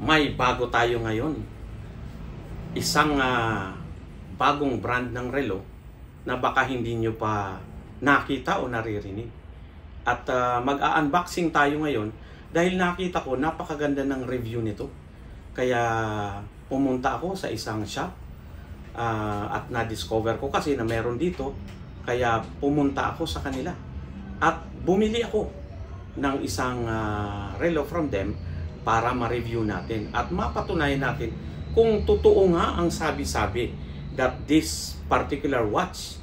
May bago tayo ngayon. Isang bagong brand ng relo na baka hindi nyo pa nakita o naririnig. At mag-a-unboxing tayo ngayon dahil nakita ko napakaganda ng review nito. Kaya pumunta ako sa isang shop at na-discover ko kasi na meron dito. Kaya pumunta ako sa kanila at bumili ako ng isang relo from them para ma-review natin at mapatunayan natin kung totoo nga ang sabi-sabi that this particular watch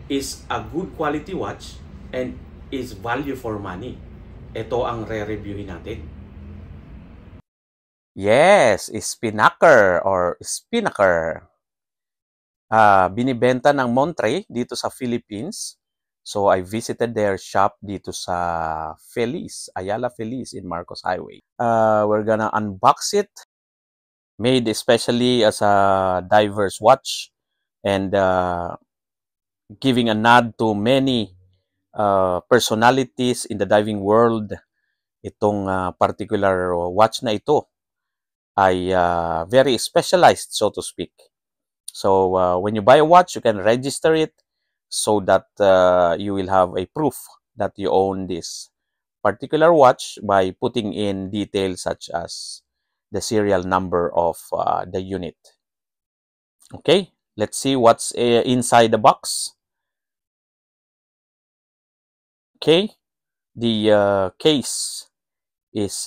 is a good quality watch and is value for money. Ito ang re-reviewin natin. Yes, Spinnaker or Spinnaker. Binibenta ng Monterey dito sa Philippines. So I visited their shop dito sa Feliz, Ayala Feliz in Marcos Highway. We're gonna unbox it. Made especially as a diver's watch and giving a nod to many personalities in the diving world. Itong particular watch na ito ay very specialized, so to speak. So when you buy a watch, you can register it so that you will have a proof that you own this particular watch by putting in details such as the serial number of the unit. Okay, let's see what's inside the box. Okay, the case is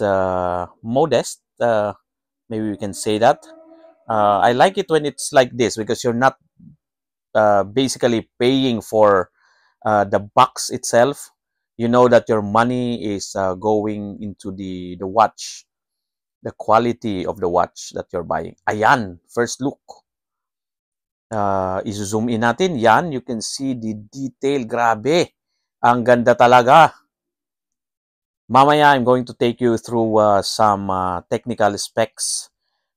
modest. Maybe we can say that. I like it when it's like this because you're not basically paying for the box itself. You know that your money is going into the watch, the quality of the watch that you're buying. Ayan, first look. I-zoom in natin. Yan, you can see the detail. Grabe. Ang ganda talaga. Mamaya, I'm going to take you through some technical specs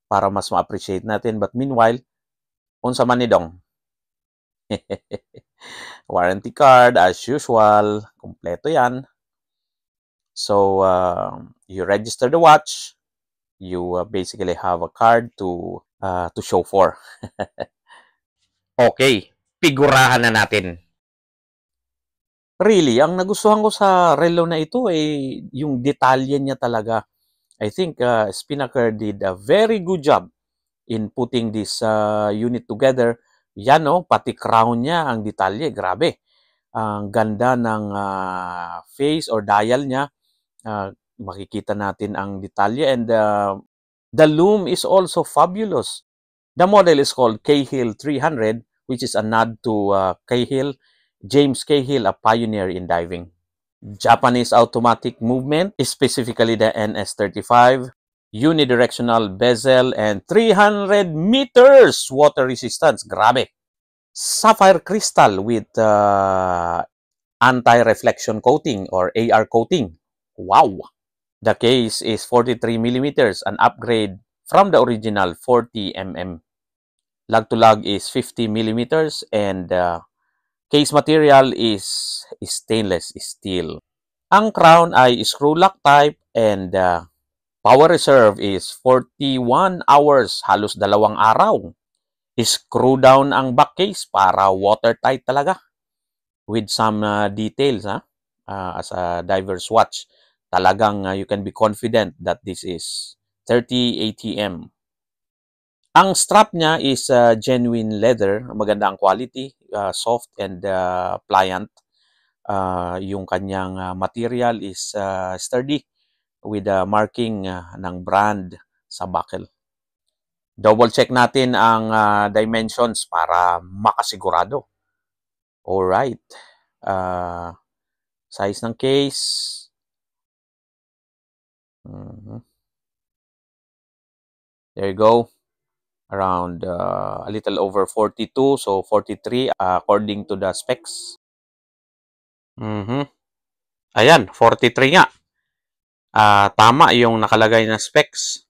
para mas ma-appreciate natin. But meanwhile, unsa man ni dong? Warranty card, as usual. Kompleto yan. So, you register the watch. You basically have a card to show for. Okay, figurahan na natin. Really, ang nagustuhan ko sa relo na ito ay yung detalye niya talaga. I think Spinnaker did a very good job in putting this unit together. Yan pati crown niya, ang detalye, grabe. Ang ganda ng face or dial niya. Makikita natin ang detalye and the loom is also fabulous. The model is called Cahill 300, which is a nod to Cahill, James Cahill, a pioneer in diving. Japanese automatic movement, specifically the NS35, unidirectional bezel, and 300 meters water resistance. Grabe. Sapphire crystal with anti-reflection coating or AR coating. Wow. The case is 43 millimeters, an upgrade from the original 40 mm. Lug to lug is 50 millimeters and case material is stainless steel. Ang crown ay screw lock type and power reserve is 41 hours, halos 2 araw. Screw down ang back case para watertight talaga with some details as a diver's watch. Talagang you can be confident that this is 30 ATM. Ang strap niya is genuine leather, maganda ang quality, soft and pliant. Yung kanyang material is sturdy with the marking ng brand sa buckle. Double check natin ang dimensions para makasigurado. Alright. Size ng case. There you go. Around a little over 42, so 43 according to the specs. Ayan, 43 nga. Tama yung nakalagay na specs.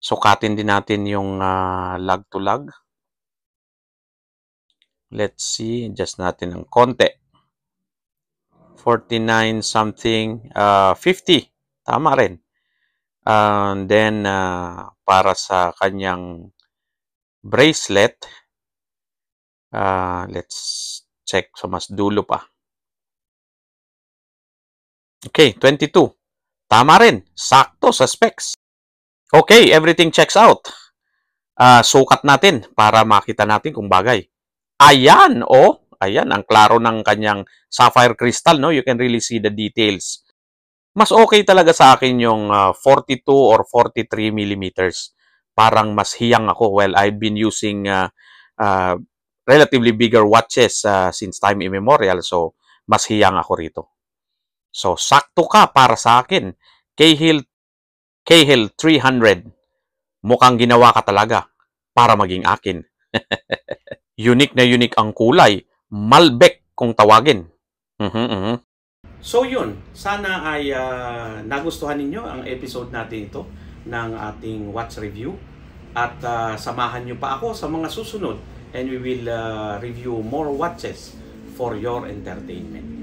Sukatin din natin yung lug to lug. Let's see, adjust natin ng konti. 49 something, 50. Tama rin. And then, para sa kanyang bracelet, let's check sa mas dulo pa. Okay, 22. Tama rin. Sakto sa specs. Okay, everything checks out. Sukat natin para makita natin kung bagay. Ayan, ayan, ang klaro ng kanyang sapphire crystal, no? You can really see the details. Mas okay talaga sa akin yung 42 or 43 millimeters. Parang mas hiyang ako. Well, I've been using relatively bigger watches since time immemorial, so mas hiyang ako rito. So, sakto ka para sa akin. Cahill 300. Mukhang ginawa ka talaga para maging akin. Unique na unique ang kulay. Malbec kung tawagin. So yun, sana ay nagustuhan ninyo ang episode natin ito ng ating watch review. At samahan nyo pa ako sa mga susunod and we will review more watches for your entertainment.